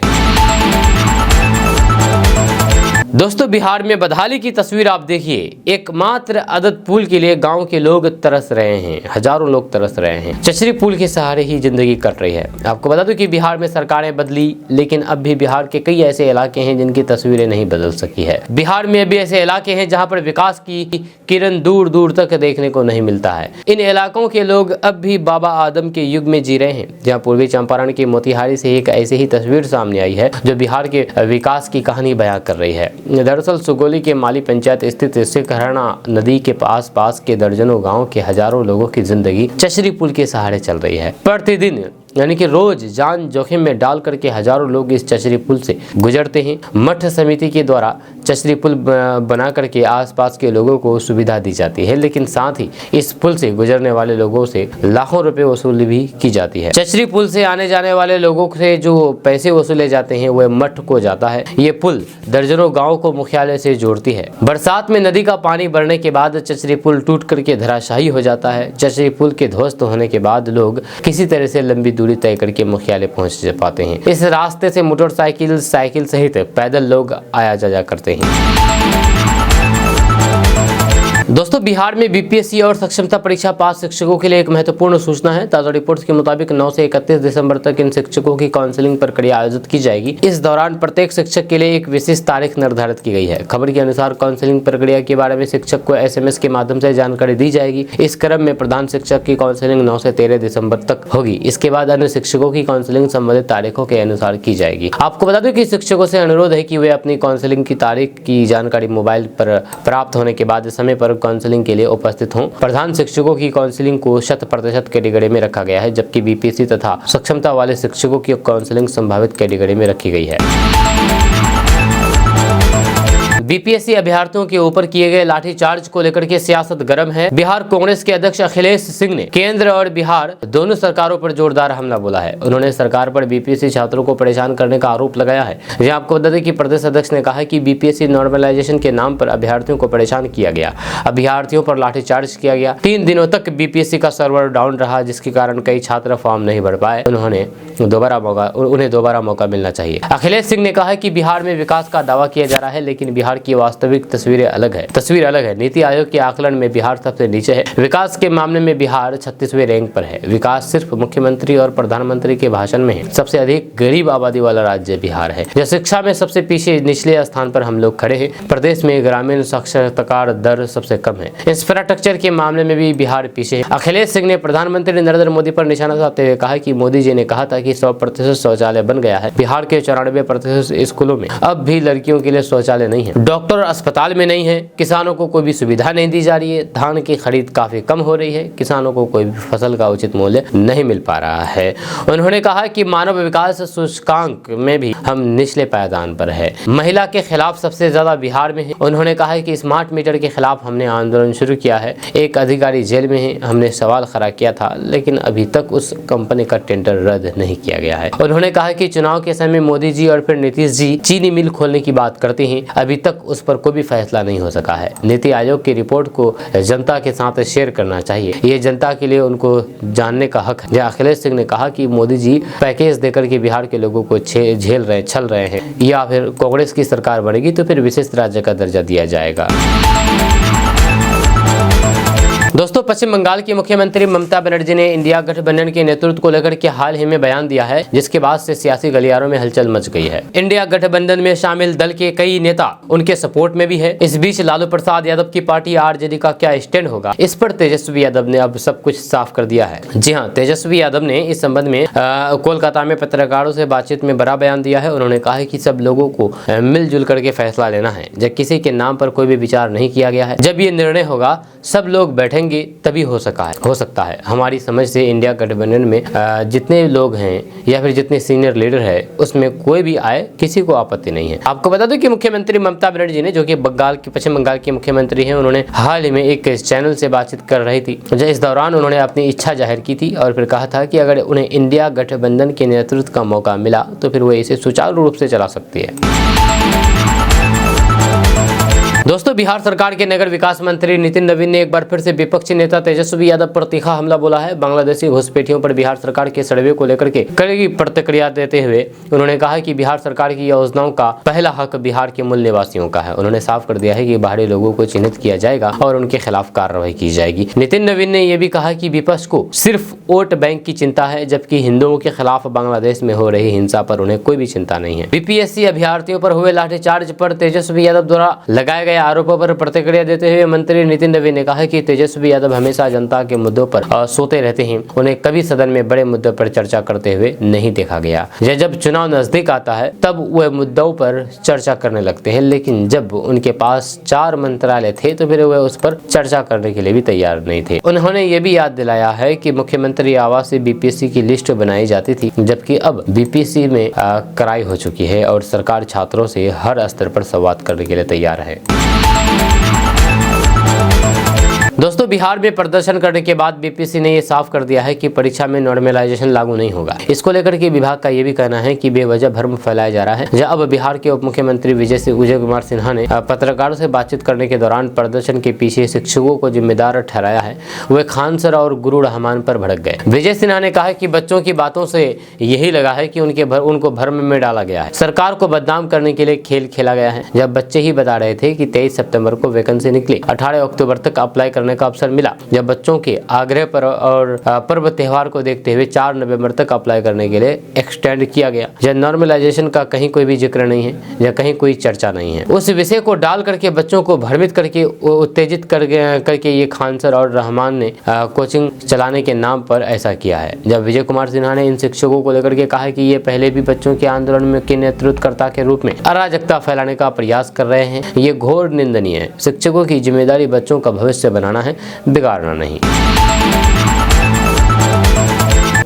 दोस्तों बिहार में बदहाली की तस्वीर आप देखिए। एकमात्र अदद पुल के लिए गांव के लोग तरस रहे हैं, हजारों लोग तरस रहे हैं। चचरी पुल के सहारे ही जिंदगी कट रही है। आपको बता दूं कि बिहार में सरकारें बदली, लेकिन अब भी बिहार के कई ऐसे इलाके हैं जिनकी तस्वीरें नहीं बदल सकी है। बिहार में अभी ऐसे इलाके हैं जहाँ पर विकास की किरण दूर दूर तक देखने को नहीं मिलता है। इन इलाकों के लोग अब भी बाबा आदम के युग में जी रहे हैं, जहाँ पूर्वी चंपारण के मोतिहारी से एक ऐसी ही तस्वीर सामने आई है जो बिहार के विकास की कहानी बयां कर रही है। दरअसल सुगोली के माली पंचायत स्थित सिकहरणा नदी के पास के दर्जनों गांव के हजारों लोगों की जिंदगी चचरी पुल के सहारे चल रही है। प्रतिदिन यानी कि रोज जान जोखिम में डाल करके हजारों लोग इस चचरी पुल से गुजरते हैं। मठ समिति के द्वारा चचरी पुल बना करके आसपास के लोगों को सुविधा दी जाती है, लेकिन साथ ही इस पुल से गुजरने वाले लोगों से लाखों रुपए वसूली भी की जाती है। चचरी पुल से आने जाने वाले लोगों से जो पैसे वसूले जाते हैं वह मठ को जाता है। ये पुल दर्जनों गाँव को मुख्यालय से जोड़ती है। बरसात में नदी का पानी बढ़ने के बाद चचरी पुल टूट करके धराशायी हो जाता है। चचरी पुल के ध्वस्त होने के बाद लोग किसी तरह से लंबी दूरी तय करके मुख्यालय पहुंच पाते हैं। इस रास्ते से मोटरसाइकिल, साइकिल सहित पैदल लोग आया जाया करते हैं। दोस्तों बिहार में बीपीएससी और सक्षमता परीक्षा पास शिक्षकों के लिए एक महत्वपूर्ण सूचना है। ताजा रिपोर्ट्स के मुताबिक 9 से 31 दिसंबर तक इन शिक्षकों की काउंसलिंग प्रक्रिया आयोजित की जाएगी। इस दौरान प्रत्येक शिक्षक के लिए एक विशेष तारीख निर्धारित की गई है। खबर के अनुसार काउंसलिंग प्रक्रिया के बारे में शिक्षक को SMS के माध्यम से जानकारी दी जाएगी। इस क्रम में प्रधान शिक्षक की काउंसलिंग 9 से 13 दिसंबर तक होगी। इसके बाद अन्य शिक्षकों की काउंसलिंग संबंधित तारीखों के अनुसार की जाएगी। आपको बता दें कि शिक्षकों से अनुरोध है कि वे अपनी काउंसलिंग की तारीख की जानकारी मोबाइल पर प्राप्त होने के बाद समय पर काउंसलिंग के लिए उपस्थित हों। प्रधान शिक्षकों की काउंसलिंग को 100% कैटेगरी में रखा गया है, जबकि बीपीएससी तथा सक्षमता वाले शिक्षकों की काउंसलिंग संभावित कैटेगरी में रखी गई है। बीपीएससी अभ्यर्थियों के ऊपर किए गए लाठीचार्ज को लेकर के सियासत गर्म है। बिहार कांग्रेस के अध्यक्ष अखिलेश सिंह ने केंद्र और बिहार दोनों सरकारों पर जोरदार हमला बोला है। उन्होंने सरकार पर बीपीएससी छात्रों को परेशान करने का आरोप लगाया है। यह आपको बता दें कि प्रदेश अध्यक्ष ने कहा कि बीपीएससी नॉर्मलाइजेशन के नाम पर अभ्यर्थियों को परेशान किया गया। अभ्यर्थियों पर लाठीचार्ज किया गया। 3 दिनों तक बीपीएससी का सर्वर डाउन रहा, जिसके कारण कई छात्र फॉर्म नहीं भर पाए। उन्हें दोबारा मौका मिलना चाहिए। अखिलेश सिंह ने कहा कि बिहार में विकास का दावा किया जा रहा है, लेकिन बिहार बिहार की वास्तविक तस्वीर अलग है। नीति आयोग के आकलन में बिहार सबसे नीचे है। विकास के मामले में बिहार 36वें रैंक पर है। विकास सिर्फ मुख्यमंत्री और प्रधानमंत्री के भाषण में है। सबसे अधिक गरीब आबादी वाला राज्य बिहार है। यह शिक्षा में सबसे पीछे निचले स्थान पर हम लोग खड़े हैं। प्रदेश में ग्रामीण साक्षरता दर सबसे कम है। इंफ्रास्ट्रक्चर के मामले में भी बिहार पीछे है। अखिलेश सिंह ने प्रधानमंत्री नरेंद्र मोदी पर निशाना साधते हुए कहा कि मोदी जी ने कहा था कि 100% शौचालय बन गया है। बिहार के 94% स्कूलों में अब भी लड़कियों के लिए शौचालय नहीं है। डॉक्टर अस्पताल में नहीं है। किसानों को कोई भी सुविधा नहीं दी जा रही है। धान की खरीद काफी कम हो रही है। किसानों को कोई भी फसल का उचित मूल्य नहीं मिल पा रहा है। उन्होंने कहा कि मानव विकास सूचकांक में भी हम निचले पायदान पर है। महिला के खिलाफ सबसे ज्यादा बिहार में है। उन्होंने कहा कि स्मार्ट मीटर के खिलाफ हमने आंदोलन शुरू किया है। एक अधिकारी जेल में है। हमने सवाल खड़ा किया था, लेकिन अभी तक उस कंपनी का टेंडर रद्द नहीं किया गया है। उन्होंने कहा कि चुनाव के समय मोदी जी और फिर नीतीश जी चीनी मिल खोलने की बात करते हैं। अभी तक उस पर कोई भी फैसला नहीं हो सका है। नीति आयोग की रिपोर्ट को जनता के साथ शेयर करना चाहिए। ये जनता के लिए उनको जानने का हक है। अखिलेश सिंह ने कहा कि मोदी जी पैकेज देकर के बिहार के लोगों को छल रहे हैं, या फिर कांग्रेस की सरकार बनेगी तो फिर विशेष राज्य का दर्जा दिया जाएगा। दोस्तों, पश्चिम बंगाल की मुख्यमंत्री ममता बनर्जी ने इंडिया गठबंधन के नेतृत्व को लेकर के हाल ही में बयान दिया है, जिसके बाद से सियासी गलियारों में हलचल मच गई है। इंडिया गठबंधन में शामिल दल के कई नेता उनके सपोर्ट में भी है। इस बीच लालू प्रसाद यादव की पार्टी आरजेडी का क्या स्टैंड होगा, इस पर तेजस्वी यादव ने अब सब कुछ साफ कर दिया है। जी हाँ, तेजस्वी यादव ने इस संबंध में कोलकाता में पत्रकारों से बातचीत में बड़ा बयान दिया है। उन्होंने कहा है कि सब लोगों को मिलजुल करके फैसला लेना है। जब किसी के नाम पर कोई भी विचार नहीं किया गया है, जब ये निर्णय होगा सब लोग बैठेंगे तभी हो सकता है। हमारी समझ से इंडिया गठबंधन में जितने लोग हैं या फिर जितने सीनियर लीडर है, उसमें कोई भी आए, किसी को आपत्ति नहीं है। आपको बता दूं कि मुख्यमंत्री ममता बनर्जी ने, जो कि पश्चिम बंगाल की मुख्यमंत्री हैं, उन्होंने हाल ही में एक चैनल से बातचीत कर रही थी। इस दौरान उन्होंने अपनी इच्छा जाहिर की थी और फिर कहा था कि अगर उन्हें इंडिया गठबंधन के नेतृत्व का मौका मिला तो फिर वो इसे सुचारू रूप से चला सकती है। दोस्तों, बिहार सरकार के नगर विकास मंत्री नितिन नवीन ने एक बार फिर से विपक्षी नेता तेजस्वी यादव पर तीखा हमला बोला है। बांग्लादेशी घुसपैठियों पर बिहार सरकार के सर्वे को लेकर के कड़ी प्रतिक्रिया देते हुए उन्होंने कहा कि बिहार सरकार की योजनाओं का पहला हक बिहार के मूल निवासियों का है। उन्होंने साफ कर दिया है कि बाहरी लोगों को चिन्हित किया जाएगा और उनके खिलाफ कार्रवाई की जाएगी। नितिन नवीन ने यह भी कहा कि विपक्ष को सिर्फ वोट बैंक की चिंता है, जबकि हिंदुओं के खिलाफ बांग्लादेश में हो रही हिंसा पर उन्हें कोई भी चिंता नहीं है। बीपीएससी अभ्यर्थियों पर हुए लाठीचार्ज पर तेजस्वी यादव द्वारा लगाए गए आरोपों पर प्रतिक्रिया देते हुए मंत्री नितिन नवीन ने कहा कि तेजस्वी यादव हमेशा जनता के मुद्दों पर सोते रहते हैं। उन्हें कभी सदन में बड़े मुद्दों पर चर्चा करते हुए नहीं देखा गया। जब चुनाव नजदीक आता है तब वह मुद्दों पर चर्चा करने लगते हैं, लेकिन जब उनके पास 4 मंत्रालय थे तो फिर वह उस पर चर्चा करने के लिए भी तैयार नहीं थे। उन्होंने ये भी याद दिलाया है कि मुख्यमंत्री आवास से बीपीएससी की लिस्ट बनाई जाती थी, जबकि अब बीपीएससी में कराई हो चुकी है और सरकार छात्रों से हर स्तर पर संवाद करने के लिए तैयार है। दोस्तों, बिहार में प्रदर्शन करने के बाद बीपीएससी ने यह साफ कर दिया है कि परीक्षा में नॉर्मलाइजेशन लागू नहीं होगा। इसको लेकर के विभाग का यह भी कहना है कि बेवजह भ्रम फैलाया जा रहा है। जब अब बिहार के उप मुख्यमंत्री विजय कुमार सिन्हा ने पत्रकारों से बातचीत करने के दौरान प्रदर्शन के पीछे शिक्षकों को जिम्मेदार ठहराया है, वे खान सर और गुरु रहमान पर भड़क गए। विजय सिन्हा ने कहा कि बच्चों की बातों से यही लगा है कि उनको भ्रम में डाला गया है। सरकार को बदनाम करने के लिए खेल खेला गया है। जब बच्चे ही बता रहे थे कि 23 सितंबर को वैकेंसी निकली, 18 अक्टूबर तक अप्लाई करने का अवसर मिला। जब बच्चों के आग्रह पर और पर्व त्योहार को देखते हुए 4 नवंबर तक अप्लाई करने के लिए एक्सटेंड किया गया। जब नॉर्मलाइजेशन का कहीं कोई भी जिक्र नहीं है या कहीं कोई चर्चा नहीं है, उस विषय को डाल करके बच्चों को भ्रमित करके उत्तेजित करके ये खान सर और रहमान ने कोचिंग चलाने के नाम पर ऐसा किया है। जब विजय कुमार सिन्हा ने इन शिक्षकों को लेकर के कहा कि ये पहले भी बच्चों के आंदोलन में के नेतृत्वकर्ता के रूप में अराजकता फैलाने का प्रयास कर रहे हैं, ये घोर निंदनीय है। शिक्षकों की जिम्मेदारी बच्चों का भविष्य बनाना है, बिगाड़ना नहीं।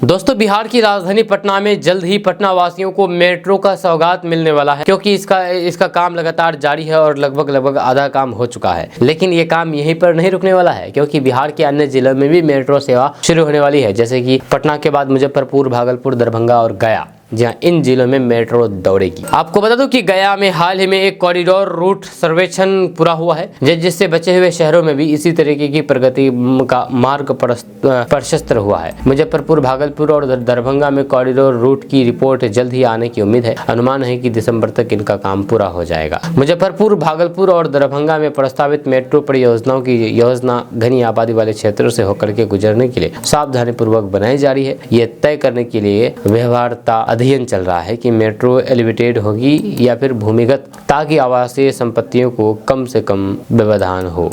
दोस्तों, बिहार की राजधानी पटना में जल्द ही पटना वासियों को मेट्रो का सौगात मिलने वाला है, क्योंकि इसका काम लगातार जारी है और लगभग आधा काम हो चुका है। लेकिन ये काम यहीं पर नहीं रुकने वाला है, क्योंकि बिहार के अन्य जिलों में भी मेट्रो सेवा शुरू होने वाली है, जैसे कि पटना के बाद मुजफ्फरपुर, भागलपुर, दरभंगा और गया। जहां इन जिलों में मेट्रो दौड़ेगी। आपको बता दूं कि गया में हाल ही में एक कॉरिडोर रूट सर्वेक्षण पूरा हुआ है, जिससे बचे हुए शहरों में भी इसी तरीके की प्रगति का मार्ग प्रशस्त हुआ है। मुजफ्फरपुर, भागलपुर और दरभंगा में कॉरिडोर रूट की रिपोर्ट जल्द ही आने की उम्मीद है। अनुमान है कि दिसंबर तक इनका काम पूरा हो जाएगा। मुजफ्फरपुर, भागलपुर और दरभंगा में प्रस्तावित मेट्रो परियोजनाओं की योजना घनी आबादी वाले क्षेत्रों से होकर के गुजरने के लिए सावधानी पूर्वक बनाई जा रही है। ये तय करने के लिए व्यवहार्यता अध्ययन चल रहा है कि मेट्रो एलिवेटेड होगी या फिर भूमिगत, ताकि आवासीय संपत्तियों को कम से कम व्यवधान हो।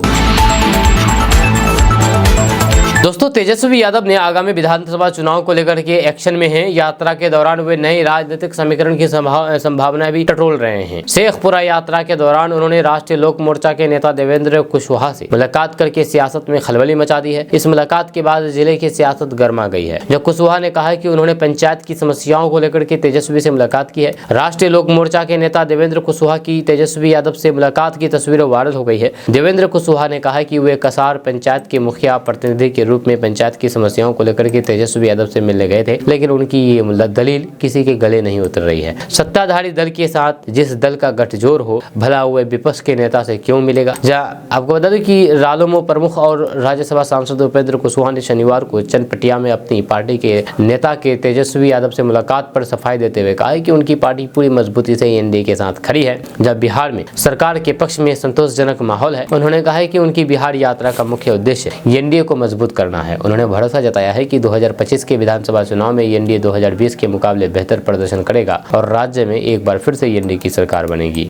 दोस्तों, तेजस्वी यादव ने आगामी विधानसभा चुनाव को लेकर के एक्शन में हैं। यात्रा के दौरान वे नए राजनीतिक समीकरण की संभावनाएं भी टटोल रहे हैं। शेखपुरा यात्रा के दौरान उन्होंने राष्ट्रीय लोक मोर्चा के नेता देवेंद्र कुशवाहा से मुलाकात करके सियासत में खलबली मचा दी है। इस मुलाकात के बाद जिले की सियासत गर्मा गई है। जब कुशवाहा ने कहा कि उन्होंने पंचायत की समस्याओं को लेकर के तेजस्वी से मुलाकात की है। राष्ट्रीय लोक मोर्चा के नेता देवेंद्र कुशवाहा की तेजस्वी यादव से मुलाकात की तस्वीरें वायरल हो गई है। देवेंद्र कुशवाहा ने कहा कि वे कसार पंचायत के मुखिया प्रतिनिधि के रूप में पंचायत की समस्याओं को लेकर के तेजस्वी यादव से मिलने गए थे, लेकिन उनकी ये दलील किसी के गले नहीं उतर रही है। सत्ताधारी दल के साथ जिस दल का गठजोड़ हो, भला हुए विपक्ष के नेता से क्यों मिलेगा। आपको बता दें कि रालोमो प्रमुख और राज्यसभा सांसद उपेंद्र कुशवाहा ने शनिवार को चनपटिया में अपनी पार्टी के नेता के तेजस्वी यादव से मुलाकात पर सफाई देते हुए कहा कि उनकी पार्टी पूरी मजबूती से एनडीए के साथ खड़ी है। जब बिहार में सरकार के पक्ष में संतोषजनक माहौल है, उन्होंने कहा कि उनकी बिहार यात्रा का मुख्य उद्देश्य एनडीए को मजबूत करना है। उन्होंने भरोसा जताया है कि 2025 के विधानसभा चुनाव में एनडीए 2020 के मुकाबले बेहतर प्रदर्शन करेगा और राज्य में एक बार फिर से एनडीए की सरकार बनेगी।